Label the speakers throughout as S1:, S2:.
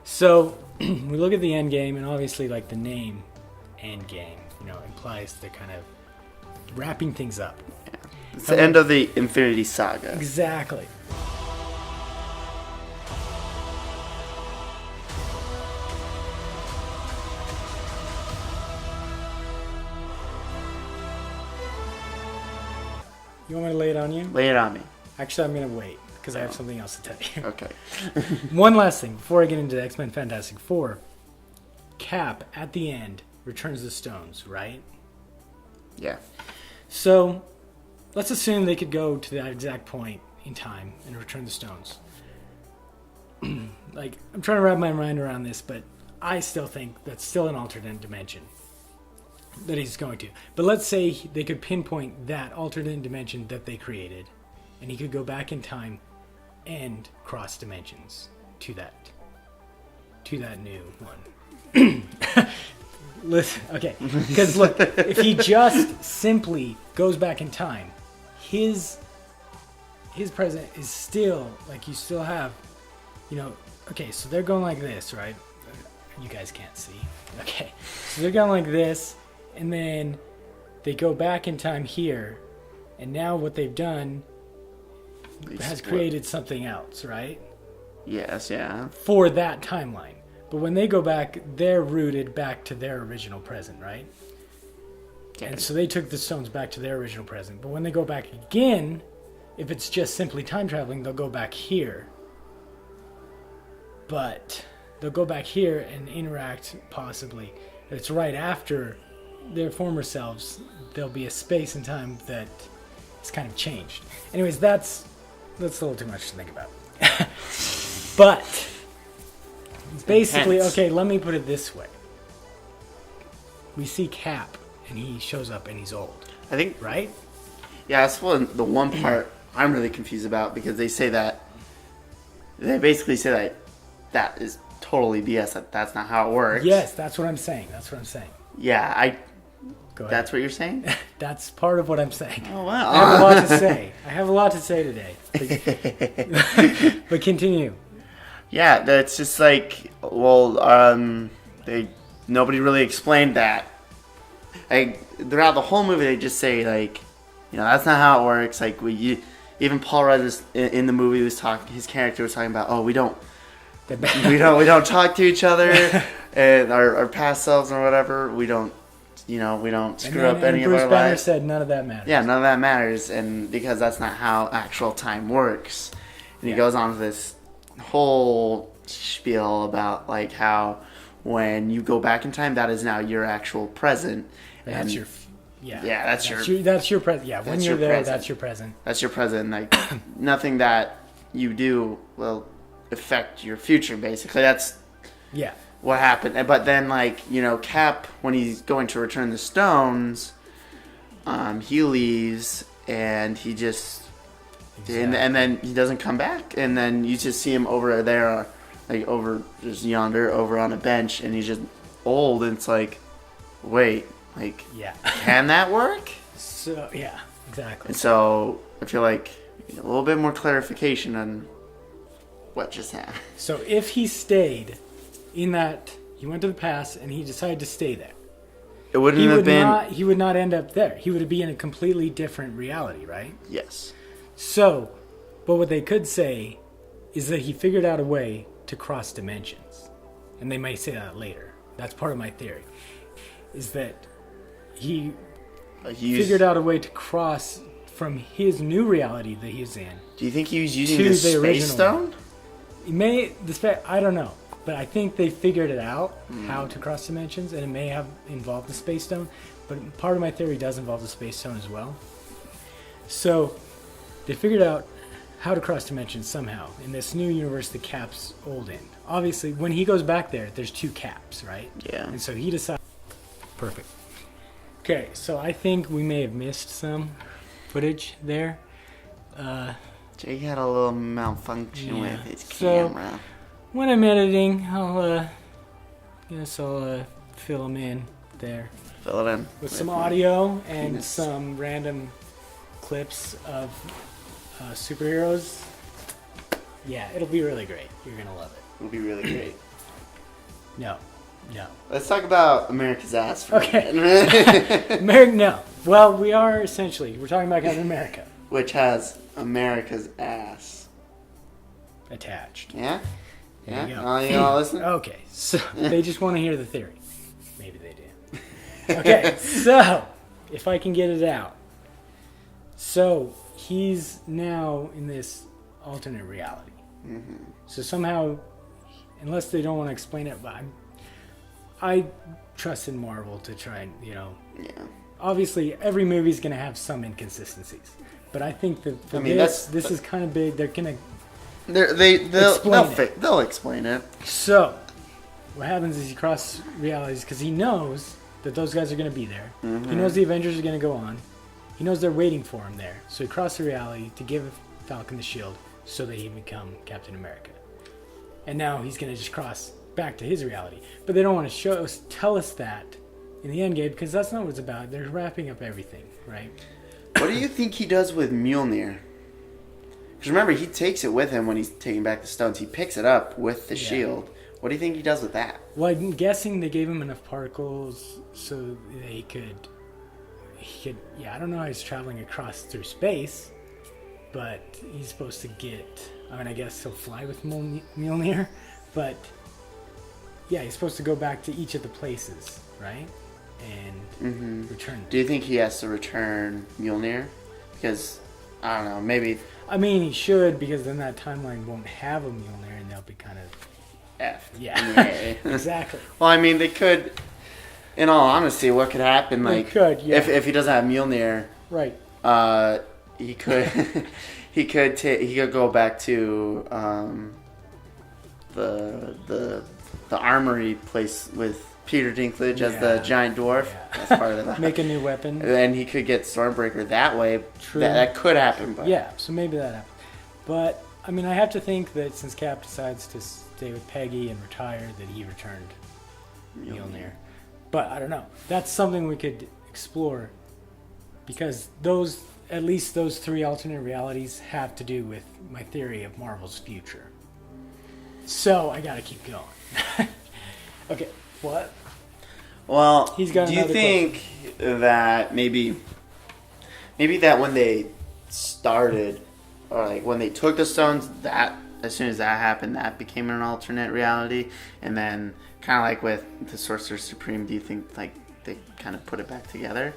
S1: So we look at the end game, and obviously, like the name, end game, implies the kind of wrapping things up.
S2: Yeah. It's the end of the Infinity Saga.
S1: Exactly. You want me to lay it on you?
S2: Lay it on me.
S1: Actually, I'm going to wait because I have something else to tell you.
S2: Okay.
S1: One last thing before I get into X-Men Fantastic Four. Cap, at the end, returns the stones, right?
S2: Yeah.
S1: So, let's assume they could go to that exact point in time and return the stones. Like, I'm trying to wrap my mind around this, but I still think that's still an alternate dimension that he's going to. But let's say they could pinpoint that alternate dimension that they created, and he could go back in time and cross dimensions to that new one. Listen, okay, because look, if he just simply goes back in time, his present is still, like, you still have, okay, so they're going like this, right? You guys can't see. Okay, so they're going like this, and then they go back in time here, and now what they've done has created something else, right?
S2: Yes, yeah.
S1: For that timeline. But when they go back, they're rooted back to their original present, right?
S2: Okay.
S1: And so they took the stones back to their original present. But when they go back again, if it's just simply time traveling, they'll go back here. But they'll go back here and interact, possibly. If it's right after their former selves, there'll be a space and time that is kind of changed. Anyways, that's a little too much to think about. But basically, okay, let me put it this way. We see Cap, and he shows up, and he's old.
S2: I think,
S1: right?
S2: Yeah, that's the one part I'm really confused about, because they basically say that is totally BS. That's not how it works.
S1: Yes, that's what I'm saying.
S2: Yeah,
S1: Go ahead.
S2: That's what you're saying?
S1: That's part of what I'm saying.
S2: Oh, wow.
S1: I have a lot to say today. But continue.
S2: Yeah, that's just like, well, nobody really explained that. Throughout the whole movie, they just say, like, that's not how it works. Like, even Paul Rudd in the movie his character was talking about, oh, we don't talk to each other, and our past selves or whatever. We don't screw up any of our lives.
S1: Bruce Banner said none of that matters.
S2: Yeah, none of that matters, and because that's not how actual time works. And he goes on to this whole spiel about, like, how when you go back in time, that is now your actual present.
S1: That's your present. Yeah, when you're there, present. That's your present.
S2: That's your present. Like, nothing that you do will affect your future, basically. That's what happened. But then, like, Cap, when he's going to return the stones, he leaves, and he just... Exactly. And then he doesn't come back, and then you just see him over there, like, just yonder, over on a bench, and he's just old, and it's like, wait, like, can that work?
S1: So, yeah, exactly.
S2: And so, I feel like a little bit more clarification on what just happened.
S1: So, if he stayed in that, he went to the past, and he decided to stay there,
S2: it wouldn't have been...
S1: He would not end up there. He would be in a completely different reality, right?
S2: Yes.
S1: So, but what they could say is that he figured out a way to cross dimensions. And they may say that later. That's part of my theory. Is that he figured out a way to cross from his new reality that he's in.
S2: Do you think he was using the Space Stone?
S1: I don't know. But I think they figured it out, how to cross dimensions, and it may have involved the Space Stone. But part of my theory does involve the Space Stone as well. So they figured out how to cross dimensions somehow in this new universe that Cap's old in. Obviously, when he goes back there, there's two Caps, right?
S2: Yeah.
S1: And so he decided... Perfect. Okay, so I think we may have missed some footage there.
S2: Jake had a little malfunction with his camera.
S1: When I'm editing, I'll fill them in there.
S2: Fill it in.
S1: With some audio and some random clips of superheroes. Yeah, it'll be really great. You're going to love it.
S2: It'll be really great.
S1: No.
S2: Let's talk about America's ass.
S1: Okay. America, no. Well, we're talking about Captain America.
S2: Which has America's ass
S1: attached.
S2: Yeah?
S1: There you go.
S2: You all listen?
S1: Okay, so they just want to hear the theory. Maybe they do. Okay, so if I can get it out. So he's now in this alternate reality. Mm-hmm. So somehow, unless they don't want to explain it, but I trust in Marvel to try and, Yeah. Obviously, every movie's going to have some inconsistencies. But I think that this is kind of big. They're going to
S2: they'll explain it.
S1: So, what happens is he crosses realities because he knows that those guys are going to be there. Mm-hmm. He knows the Avengers are going to go on. He knows they're waiting for him there. So he crosses the reality to give Falcon the shield so that he can become Captain America. And now he's going to just cross back to his reality. But they don't want to tell us that in the end game because that's not what it's about. They're wrapping up everything, right?
S2: What do you think he does with Mjolnir? Because remember, he takes it with him when he's taking back the stones. He picks it up with the shield. What do you think he does with that?
S1: Well, I'm guessing they gave him enough particles so he could, I don't know how he's traveling across through space, but he's supposed to I guess he'll fly with Mjolnir, but yeah, he's supposed to go back to each of the places, right? And return.
S2: Do you think he has to return Mjolnir? Because, I don't know, maybe...
S1: I mean, he should, because then that timeline won't have a Mjolnir, and they'll be kind of...
S2: F.
S1: Yeah, exactly.
S2: Well, I mean, they could... In all honesty, what could happen? Like, if he doesn't have Mjolnir,
S1: right?
S2: He could he could go back to the armory place with Peter Dinklage as the giant dwarf. Yeah. That's part of that.
S1: Make a new weapon.
S2: And he could get Stormbreaker that way. True. That could happen. But.
S1: Yeah, so maybe that happens. But I mean, I have to think that since Cap decides to stay with Peggy and retire, that he returned Mjolnir. But I don't know. That's something we could explore because at least those three alternate realities have to do with my theory of Marvel's future. So I gotta keep going. Okay, what?
S2: Well, do you think that maybe that when they started, or like when they took the stones, that as soon as that happened, that became an alternate reality, and then kind of like with the Sorcerer Supreme, do you think like they kind of put it back together,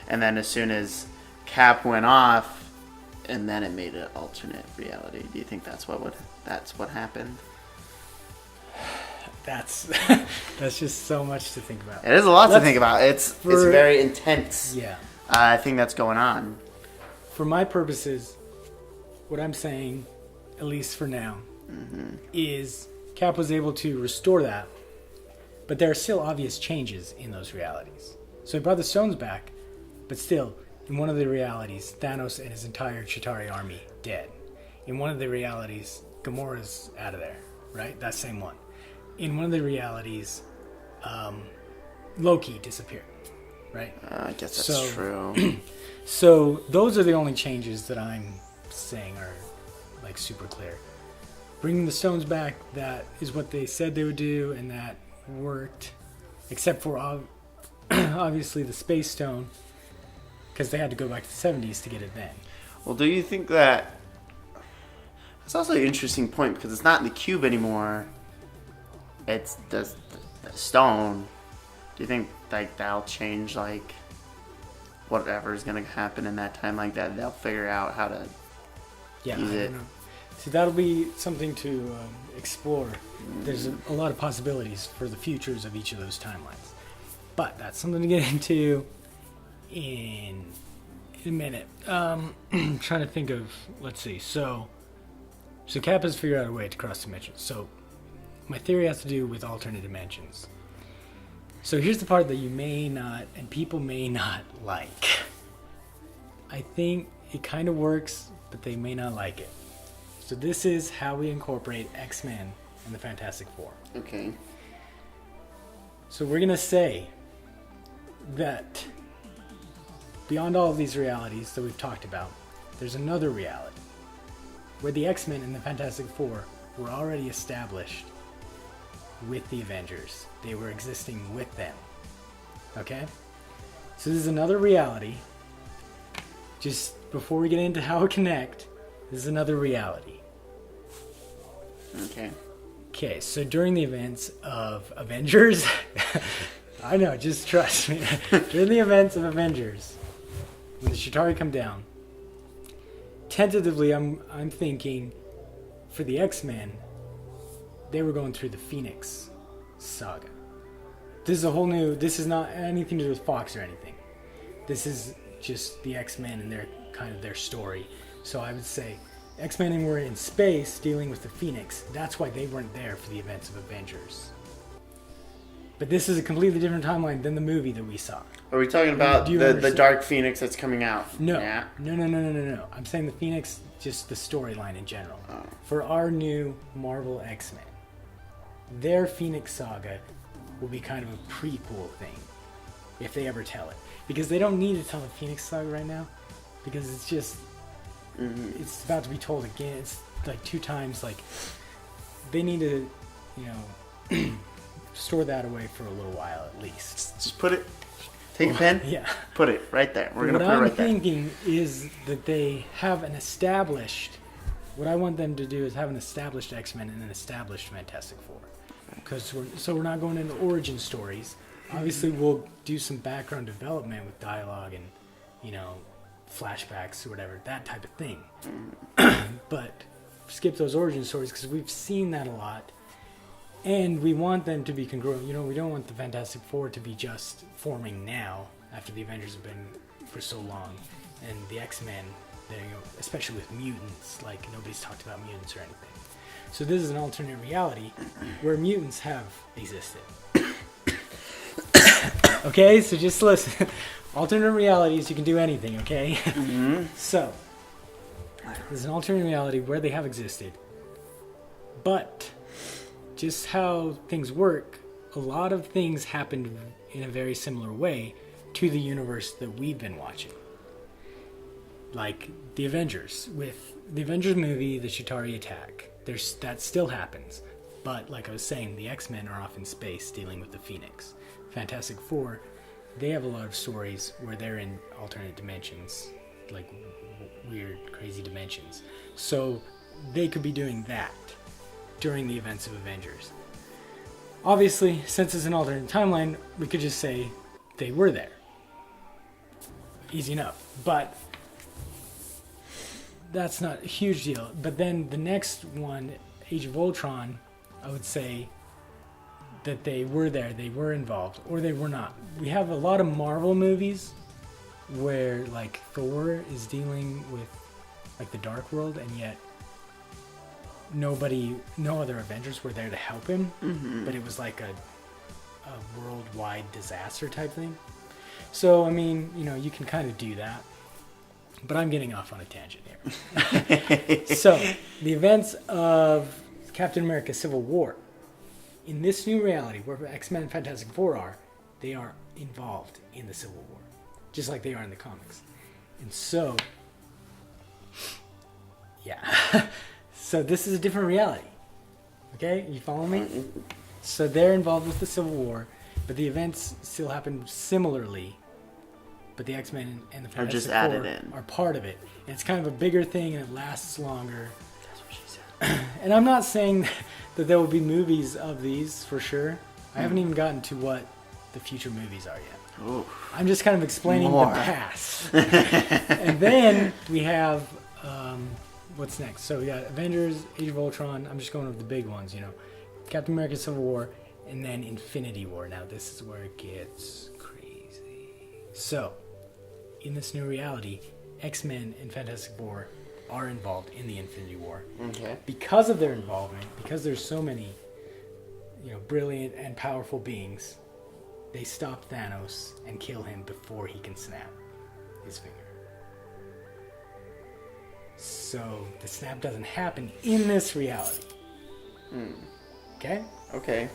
S2: and then as soon as Cap went off, and then it made an alternate reality? Do you think that's what happened?
S1: That's just so much to think about.
S2: It is a lot to think about. It's very intense.
S1: Yeah.
S2: Thing that's going on.
S1: For my purposes, what I'm saying, at least for now, is Cap was able to restore that, but there are still obvious changes in those realities. So he brought the stones back, but still, in one of the realities, Thanos and his entire Chitauri army dead. In one of the realities, Gamora's out of there, right? That same one. In one of the realities, Loki disappeared, right?
S2: I guess that's true.
S1: So those are the only changes that I'm saying are like super clear. Bringing the stones back, that is what they said they would do, and that worked, except for obviously the Space Stone, because they had to go back to the 70s to get it then.
S2: Well, do you think that... That's also an interesting point, because it's not in the cube anymore. It's the stone. Do you think like that'll change like whatever is going to happen in that time like that? They'll figure out how to use it.
S1: Know. See, that'll be something to explore. There's a lot of possibilities for the futures of each of those timelines. But that's something to get into in a minute. I'm trying to think of, let's see. So Cap has figured out a way to cross dimensions. So my theory has to do with alternate dimensions. So here's the part that you may not, and people may not like. I think it kind of works, but they may not like it. So this is how we incorporate X-Men and the Fantastic Four.
S2: Okay.
S1: So we're going to say that beyond all of these realities that we've talked about, there's another reality where the X-Men and the Fantastic Four were already established with the Avengers. They were existing with them. Okay? So this is another reality. Just before we get into how it connect, this is another reality.
S2: Okay.
S1: Okay, so during the events of Avengers, I know, just trust me. During the events of Avengers, when the Chitauri come down, tentatively I'm thinking for the X-Men, they were going through the Phoenix saga. This is not anything to do with Fox or anything. This is just the X-Men and their story. So I would say X-Men were in space dealing with the Phoenix. That's why they weren't there for the events of Avengers. But this is a completely different timeline than the movie that we saw.
S2: Are we talking about the Dark Phoenix that's coming out?
S1: No.
S2: Yeah.
S1: No. I'm saying the Phoenix, just the storyline in general. Oh. For our new Marvel X-Men, their Phoenix saga will be kind of a prequel thing, if they ever tell it. Because they don't need to tell the Phoenix saga right now, because it's just, it's about to be told again. It's like 2 times, like, they need to, store that away for a little while at least.
S2: Just take a pen, put it right there. We're going to put it right there.
S1: What I'm thinking is that they have what I want them to do is have an established X-Men and an established Fantastic Four. Because we're not going into origin stories. Obviously, we'll do some background development with dialogue and, flashbacks or whatever, that type of thing. But skip those origin stories because we've seen that a lot. And we want them to be congruent. We don't want the Fantastic Four to be just forming now after the Avengers have been for so long. And the X-Men, especially with mutants, like nobody's talked about mutants or anything. So this is an alternate reality where mutants have existed. Okay, so just listen. Alternate realities, you can do anything, okay? Mm-hmm. So, there's an alternate reality where they have existed. But, just how things work, a lot of things happened in a very similar way to the universe that we've been watching. Like the Avengers. With the Avengers movie, the Chitauri attack, that still happens. But, like I was saying, the X-Men are off in space dealing with the Phoenix. Fantastic Four, they have a lot of stories where they're in alternate dimensions, like weird, crazy dimensions. So they could be doing that during the events of Avengers. Obviously, since it's an alternate timeline, we could just say they were there. Easy enough. But that's not a huge deal. But then the next one, Age of Ultron, I would say that they were there, they were involved, or they were not. We have a lot of Marvel movies where, like, Thor is dealing with, like, the Dark World, and yet no other Avengers were there to help him, but it was like a worldwide disaster type thing. So, I mean, you can kind of do that, but I'm getting off on a tangent here. So, the events of Captain America Civil War. In this new reality, where X-Men and Fantastic Four are, they are involved in the Civil War, just like they are in the comics. And so, so this is a different reality. Okay, you follow me? So they're involved with the Civil War, but the events still happen similarly. But the X-Men and the Fantastic Four are part of it. And it's kind of a bigger thing, and it lasts longer.
S2: That's what she said.
S1: And I'm not saying that there will be movies of these for sure. I haven't even gotten to what the future movies are yet.
S2: Ooh.
S1: I'm just kind of explaining the past. And then we have what's next. So we got Avengers, Age of Ultron. I'm just going over the big ones, Captain America Civil War, and then Infinity War. Now this is where it gets crazy. So, in this new reality, X-Men and Fantastic Four are involved in the Infinity War.
S2: Okay.
S1: Because of their involvement, because there's so many, brilliant and powerful beings, they stop Thanos and kill him before he can snap his finger. So the snap doesn't happen in this reality. Okay?
S2: Okay.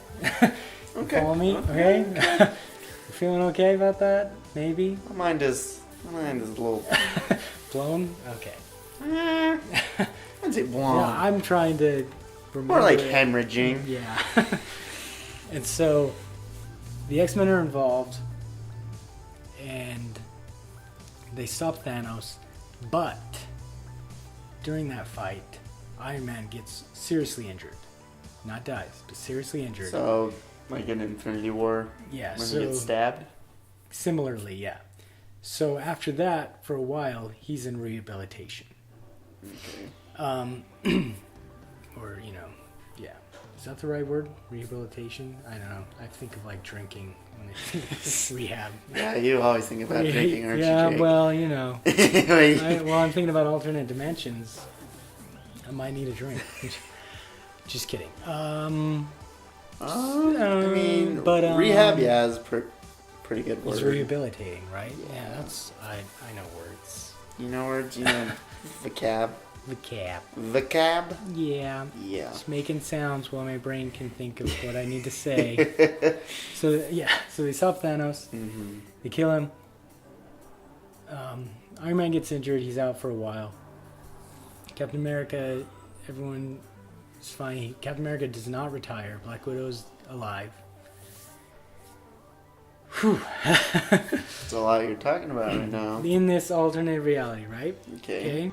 S1: Okay. Follow me? Okay? You feeling okay about that? Maybe?
S2: My mind is a little
S1: blown? Okay.
S2: I'd say blown.
S1: Yeah, I'm trying to remember.
S2: More like hemorrhaging.
S1: Yeah. And so the X-Men are involved, and they stop Thanos, but during that fight, Iron Man gets seriously injured. Not dies, but seriously injured.
S2: So, like in Infinity War?
S1: Yeah.
S2: When he gets stabbed?
S1: Similarly, yeah. So after that, for a while, he's in rehabilitation.
S2: Okay.
S1: Or, yeah. Is that the right word? Rehabilitation? I don't know. I think of like drinking when they rehab.
S2: Yeah, you always think about drinking, aren't you, Jake?
S1: Well, I'm thinking about alternate dimensions. I might need a drink. Just kidding.
S2: Rehab, yeah, is pretty good word.
S1: It's rehabilitating, right? Yeah, that's I know words.
S2: You know words? You know vocab? Vocab?
S1: Yeah.
S2: Yeah.
S1: Just making sounds while my brain can think of what I need to say. So they stop Thanos.
S2: Mm-hmm.
S1: They kill him. Iron Man gets injured. He's out for a while. Captain America, everyone is fine. Captain America does not retire. Black Widow's alive. Whew.
S2: That's a lot you're talking about right now.
S1: In this alternate reality, right?
S2: Okay.